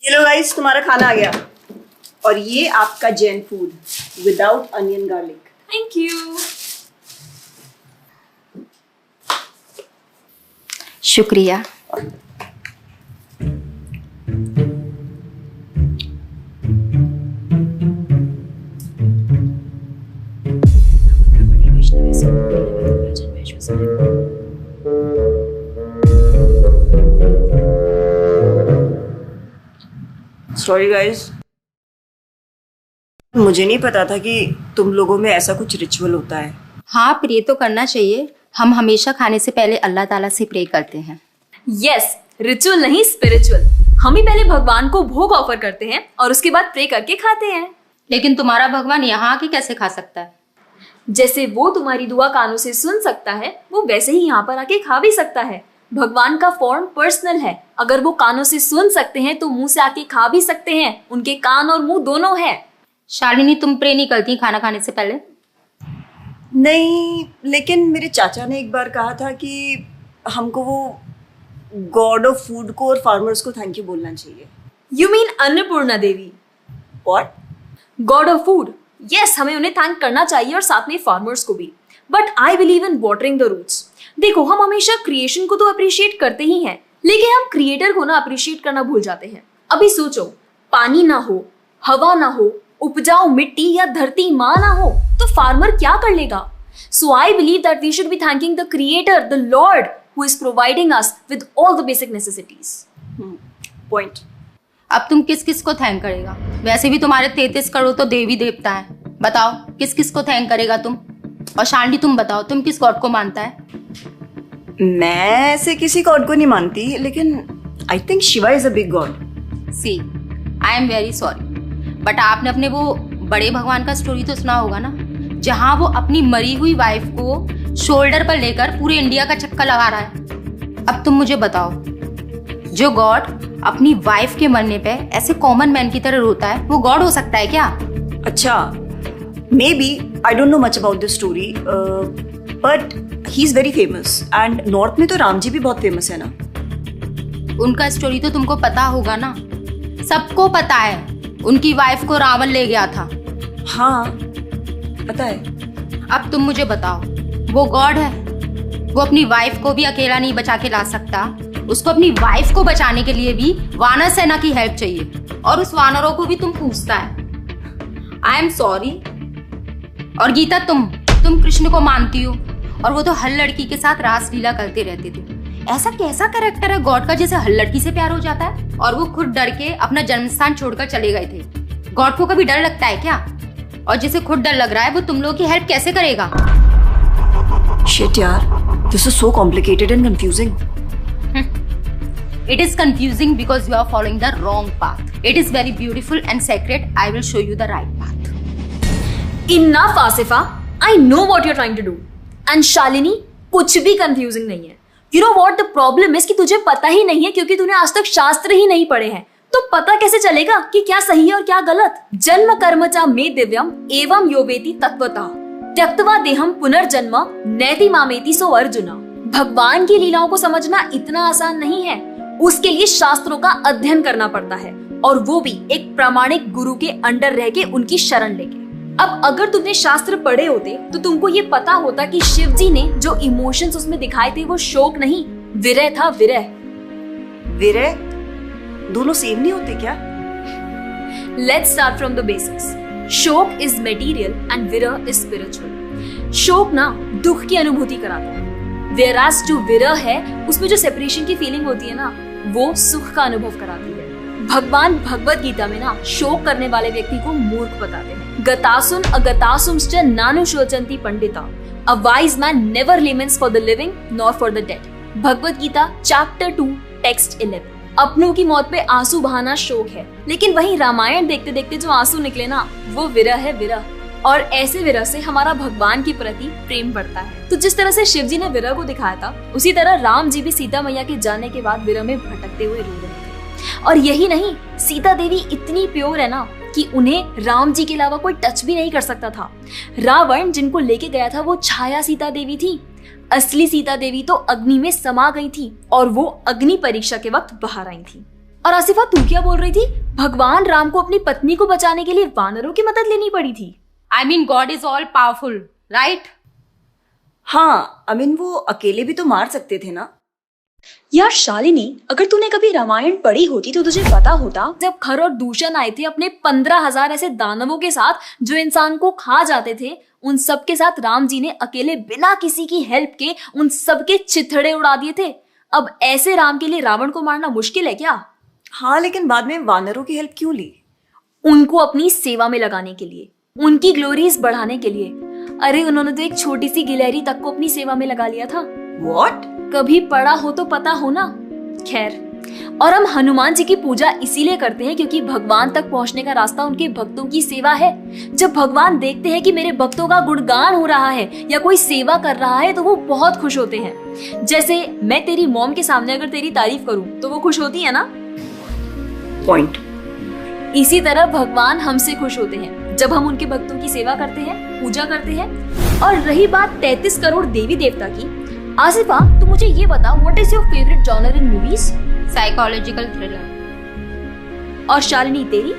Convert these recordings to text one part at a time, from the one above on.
ये लो गाइस, तुम्हारा खाना आ गया। और ये आपका Jain food without onion garlic. Thank you. शुक्रिया। सॉरी गाइस, मुझे नहीं पता था कि तुम लोगों में ऐसा कुछ रिचुअल होता है। हाँ, प्रे तो करना चाहिए। हम हमेशा खाने से पहले अल्लाह ताला से प्रे करते हैं। यस, रिचुअल नहीं स्पिरिचुअल। हम ही पहले भगवान को भोग ऑफर करते हैं और उसके बाद प्रे करके खाते हैं। लेकिन तुम्हारा भगवान यहाँ आके कैसे खा सकता है? जैसे वो तुम्हारी दुआ कानों से सुन सकता है, वो वैसे ही यहाँ पर आके खा भी सकता है। भगवान का फॉर्म पर्सनल है। अगर वो कानों से सुन सकते हैं तो मुंह से आके खा भी सकते हैं। उनके कान और मुंह दोनों है। शालिनी, तुम प्रे नहीं करती खाना खाने से पहले? नहीं, लेकिन मेरे चाचा ने एक बार कहा था कि हमको वो गॉड ऑफ फूड को और फार्मर्स को थैंक यू बोलना चाहिए। You mean Annapurna Devi? What? God of food. Yes, हमें उन्हें थैंक करना चाहिए और साथ में फार्मर्स को भी। But I believe in watering the roots. देखो, हम हमेशा क्रिएशन को तो अप्रिशिएट करते ही हैं, लेकिन हम क्रिएटर को ना अप्रिशिएट करना भूल जाते हैं। अभी सोचो, पानी ना हो, हवा ना हो, उपजाऊ मिट्टी या धरती माँ ना हो, तो फार्मर क्या कर लेगा? So I believe that we should be thanking the creator, the lord who is providing us with all the basic necessities. Point. अब तुम किस किस को थैंक करेगा? वैसे भी तुम्हारे 33 करोड़ तो देवी देवता है। बताओ, किस किस को थैंक करेगा तुम? और शालिनी, तुम बताओ, तुम किस गॉड को मानता है? मैं ऐसे किसी गॉड को नहीं मानती, लेकिन I think Shiva is a big god. See, I am very sorry, but आपने अपने वो बड़े भगवान का स्टोरी तो सुना होगा ना, जहाँ वो अपनी मरी हुई वाइफ को शोल्डर पर लेकर पूरे इंडिया का चक्कर लगा रहा है। अब तुम मुझे बताओ, जो गॉड अपनी वाइफ के मरने पे ऐसे कॉमन मैन की तरह रोता है, वो गॉड हो सकता है क्या? अच्छा, may be, I don't know much about this story, but he is very famous. And north में तो राम जी भी बहुत फेमस है ना। उनका स्टोरी तो तुमको पता होगा ना, सबको पता है। उनकी वाइफ को रावण ले गया था। हाँ, पता है। अब तुम मुझे बताओ, वो गॉड है? वो अपनी वाइफ को भी अकेला नहीं बचा के ला सकता। उसको अपनी वाइफ को बचाने के लिए भी वानर सेना की हेल्प चाहिए, और उस वानरों को भी तुम पूछता है। I am sorry. और गीता, तुम कृष्ण को मानती हो, और वो तो हर लड़की के साथ रासलीला करते रहते थे। ऐसा कैसा कैरेक्टर है गॉड का जैसे हर लड़की से प्यार हो जाता है? और वो खुद डर के अपना जन्मस्थान छोड़कर चले गए थे। गॉड को कभी डर लगता है क्या? और जिसे खुद डर लग रहा है वो तुम लोगों की हेल्प कैसे करेगा? शिट यार, this is so complicated and confusing. It is confusing because you are following the wrong path. It is very beautiful and sacred. I will show you the right path. Enough, Asifa. I know what you're trying to do. And Shalini, कुछ भी confusing नहीं है। You know what the problem is कि तुझे पता ही नहीं है, क्योंकि तूने आज तक शास्त्र ही नहीं पढ़े हैं। तो पता कैसे चलेगा कि क्या सही है और क्या गलत? जन्म कर्म चा मे दिव्यम एवं योवेति तत्वतः त्यक्त्वा देहम पुनर्जन्म नैति मामेति सो अर्जुना। भगवान की लीलाओं को समझना इतना आसान नहीं है। उसके लिए शास्त्रों का अध्ययन करना पड़ता है, और वो भी एक प्रामाणिक गुरु के अंडर रह के उनकी शरण लेके। अब अगर तुमने शास्त्र पढ़े होते तो तुमको ये पता होता कि शिव जी ने जो इमोशंस उसमें दिखाए थे वो शोक नहीं, विरह था। विरह विरह दोनों सेम नहीं होते क्या? Let's start from the basics. शोक इज मेटीरियल एंड विरह इज स्पिरिचुअल। शोक ना दुख की अनुभूति कराता है, whereas जो विरह है उसमें जो सेपरेशन की फीलिंग होती है ना, वो सुख का अनुभव कराती है। भगवान भगवत गीता में ना शोक करने वाले व्यक्ति को मूर्ख बताते हैं। गतासुन अगतासुंश्च नानु शोचंती Pandita. A wise man never laments for the living nor for the dead. Bhagavad Gita chapter 2 text 11। अपनों की मौत पे आंसू बहाना शोक है, लेकिन वहीं रामायण देखते देखते जो आंसू निकले ना, वो विरह है, विरह। और ऐसे विरह से हमारा भगवान के प्रति प्रेम बढ़ता है। तो जिस तरह से शिव जी ने विरह को दिखाया था, उसी तरह राम जी भी सीता मैया के जाने के बाद विरह में भटकते हुए रो रहे थे। और यही नहीं, सीता देवी इतनी प्योर है ना कि उन्हें राम जी के अलावा कोई टच भी नहीं कर सकता था। रावण जिनको लेके गया था वो छाया सीता देवी थी। असली सीता देवी तो अग्नि में समा गई थी, और वो अग्नि परीक्षा के वक्त बाहर आई थी। और आसिफा तू क्या बोल रही थी? भगवान राम को अपनी पत्नी को बचाने के लिए वानरों की मदद लेनी पड़ी थी। I mean God is all powerful, right? हाँ, आई मीन वो अकेले भी तो मार सकते थे ना। यार शालिनी, अगर तूने कभी रामायण पढ़ी होती तो तुझे पता होता जब खर और दूषण आए थे अपने 15,000 ऐसे दानवों के साथ जो इंसान को खा जाते थे, उन सब के साथ राम जी ने अकेले बिना किसी की हेल्प के उन सबके चिथड़े उड़ा दिए थे। अब ऐसे राम के लिए रावण को मारना मुश्किल है क्या? हाँ, लेकिन बाद में वानरों की हेल्प क्यों ली? उनको अपनी सेवा में लगाने के लिए, उनकी ग्लोरीज बढ़ाने के लिए। अरे उन्होंने तो एक छोटी सी गिलहरी तक को अपनी सेवा में लगा लिया था। What? कभी पढ़ा हो तो पता हो ना। खैर, और हम हनुमान जी की पूजा इसीलिए करते हैं क्योंकि भगवान तक पहुंचने का रास्ता उनके भक्तों की सेवा है। जब भगवान देखते हैं कि मेरे भक्तों का गुणगान हो रहा है या कोई सेवा कर रहा है तो वो बहुत खुश होते हैं। जैसे मैं तेरी मॉम के सामने अगर तेरी तारीफ करूं तो वो खुश होती है ना। पॉइंट। इसी तरह भगवान हमसे खुश होते हैं जब हम उनके भक्तों की सेवा करते हैं, पूजा करते हैं। और रही बात 33 करोड़ देवी देवता की, आसिफा तू मुझे ये बता, what is your favourite genre in movies? Psychological thriller. और शालिनी तेरी?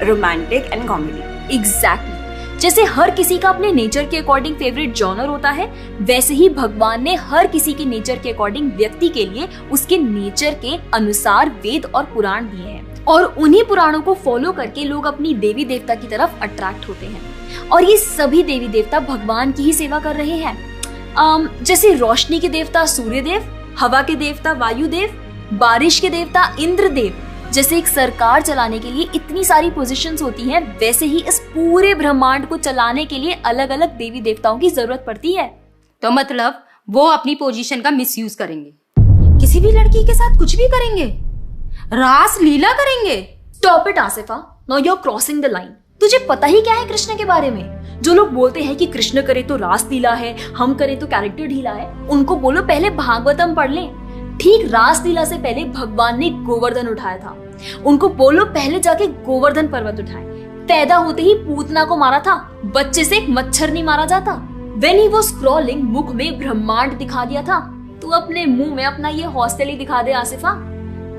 Romantic and comedy. एग्जैक्टली। जैसे हर किसी का अपने नेचर के अकॉर्डिंग फेवरेट जॉनर होता है, वैसे ही भगवान ने हर किसी के नेचर के अकॉर्डिंग व्यक्ति के लिए उसके नेचर के अनुसार वेद और पुराण दिए हैं। और उन्हीं पुराणों को फॉलो करके लोग अपनी देवी देवता की तरफ अट्रैक्ट होते हैं। और ये सभी देवी देवता भगवान की ही सेवा कर रहे हैं। जैसे रोशनी के देवता सूर्यदेव, हवा के देवता वायुदेव, बारिश के देवता इंद्रदेव। जैसे एक सरकार चलाने के लिए इतनी सारी पोजीशंस होती हैं, वैसे ही इस पूरे ब्रह्मांड को चलाने के लिए अलग अलग देवी देवताओं की जरूरत पड़ती है। तो मतलब वो अपनी पोजीशन का मिसयूज करेंगे, किसी भी लड़की के साथ कुछ भी करेंगे, रास लीला करेंगे। Stop it Asifa, now you are crossing the line. तुझे पता ही क्या है कृष्ण के बारे में? जो लोग बोलते हैं कि कृष्ण करे तो रास लीला है, हम करे तो कैरेक्टर ढीला है, उनको बोलो पहले भागवतम पढ़ ले। ठीक रास लीला से पहले भगवान ने गोवर्धन उठाया था। उनको बोलो पहले जाके गोवर्धन पर्वत उठाए। पैदा होते ही पूतना को मारा था, बच्चे से एक मच्छर नहीं मारा जाता। When he was crawling, मुख में ब्रह्मांड दिखा दिया था। तू अपने मुंह में अपना ये हॉस्टल ही दिखा दे आसिफा।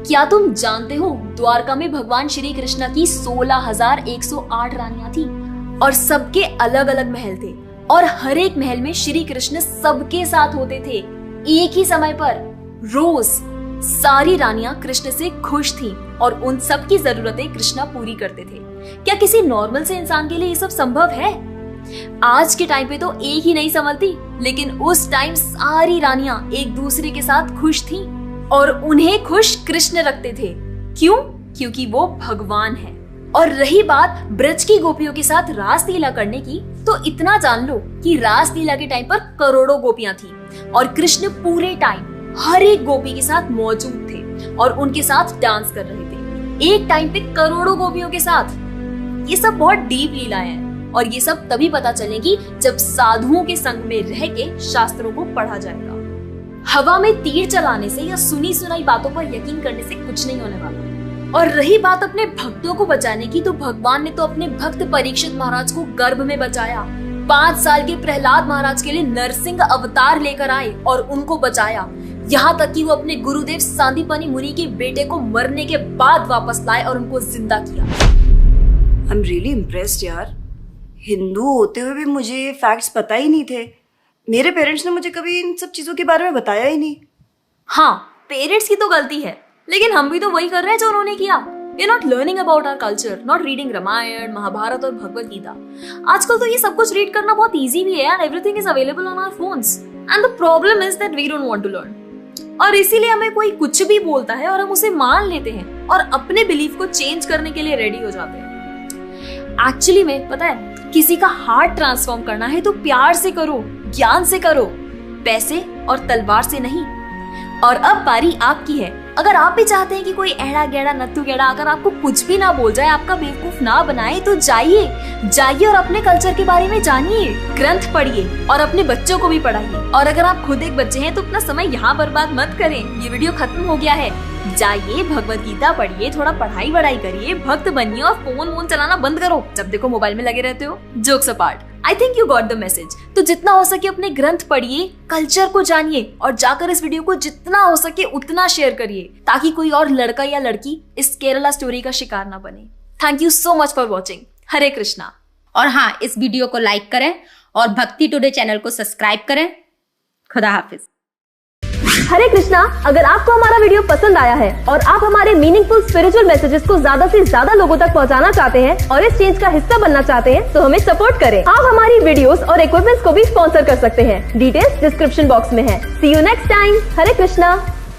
क्या तुम जानते हो द्वारका में भगवान श्री कृष्ण की 16,108 रानियां थी और सबके अलग अलग महल थे और हर एक महल में श्री कृष्ण सबके साथ होते थे एक ही समय पर। रोज सारी रानियां कृष्ण से खुश थीं और उन सब की जरूरतें कृष्णा पूरी करते थे। क्या किसी नॉर्मल से इंसान के लिए ये सब संभव है? आज के टाइम पे तो एक ही नहीं संभलती, लेकिन उस टाइम सारी रानियां एक दूसरे के साथ खुश थीं और उन्हें खुश कृष्ण रखते थे। क्यों? क्योंकि वो भगवान है। और रही बात ब्रज की गोपियों के साथ रास लीला करने की, तो इतना जान लो कि रास लीला के टाइम पर करोड़ों गोपियां थी और कृष्ण पूरे टाइम हर एक गोपी के साथ मौजूद थे और उनके साथ डांस कर रहे थे एक टाइम पे करोड़ों गोपियों के साथ। ये सब बहुत डीप लीलाएं हैं और ये सब तभी पता चलेगी जब साधुओं के संग में रह के शास्त्रों को पढ़ा जाएगा। हवा में तीर चलाने से या सुनी सुनाई बातों पर यकीन करने से कुछ नहीं होने वाला। और रही बात अपने भक्तों को बचाने की, तो भगवान ने तो अपने भक्त परीक्षित महाराज को गर्भ में बचाया। 5 साल के प्रहलाद महाराज के लिए नरसिंह अवतार लेकर आए और उनको बचाया। यहाँ तक कि वो अपने गुरुदेव सांदीपनी मुनि के बेटे को मरने के बाद वापस लाए और उनको जिंदा किया। आई एम रियली इम्प्रेस्ड यार। हिंदू होते हुए भी मुझे फैक्ट्स पता ही नहीं थे। मेरे पेरेंट्स ने मुझे कभी इन सब चीजों के बारे में बताया ही नहीं। हाँ, पेरेंट्स की तो गलती है, लेकिन हम भी तो वही कर रहे हैं जो उन्होंने किया। We are not learning about our culture, not reading Ramayan, Mahabharat और भगवत गीता। आजकल तो ये सब कुछ रीड करना बहुत इजी भी है and everything is available on our phones. And the problem is that we don't want to learn. और इसीलिए हमें कोई कुछ भी बोलता है और हम उसे मान लेते हैं और अपने बिलीफ को चेंज करने के लिए रेडी हो जाते हैं। एक्चुअली में पता है, किसी का हार्ट ट्रांसफॉर्म करना है तो प्यार से करो, ज्ञान से करो, पैसे और तलवार से नहीं। और अब बारी आपकी है। अगर आप भी चाहते हैं कि कोई एड़ा गेड़ा नत्थु गेड़ा अगर आपको कुछ भी ना बोल जाए, आपका बेवकूफ ना बनाए, तो जाइए और अपने कल्चर के बारे में जानिए, ग्रंथ पढ़िए और अपने बच्चों को भी पढ़ाइए। और अगर आप खुद एक बच्चे हैं तो अपना समय यहाँ बर्बाद मत करें। ये वीडियो खत्म हो गया है, जाइए भगवत गीता पढ़िए, थोड़ा पढ़ाई वढ़ाई करिए, भक्त बनिए और फोन चलाना बंद करो। जब देखो मोबाइल में लगे रहते हो। Jokes apart, I think you got the message. तो जितना हो सके अपने ग्रंथ पढ़िए, कल्चर को जानिए और जाकर इस वीडियो को जितना हो सके उतना शेयर करिए ताकि कोई और लड़का या लड़की इस केरला स्टोरी का शिकार ना बने। Thank you so much for watching. Hare Krishna. और हाँ, इस वीडियो को लाइक करें और भक्ति टुडे चैनल को सब्सक्राइब करें। खुदा हाफिज। हरे कृष्णा। अगर आपको हमारा वीडियो पसंद आया है और आप हमारे मीनिंगफुल स्पिरिचुअल मैसेजेस को ज्यादा से ज्यादा लोगों तक पहुंचाना चाहते हैं और इस चेंज का हिस्सा बनना चाहते हैं तो हमें सपोर्ट करें। आप हमारी वीडियोस और इक्विपमेंट्स को भी स्पॉन्सर कर सकते हैं। डिटेल्स डिस्क्रिप्शन बॉक्स में है। See you next time. Hare Krishna.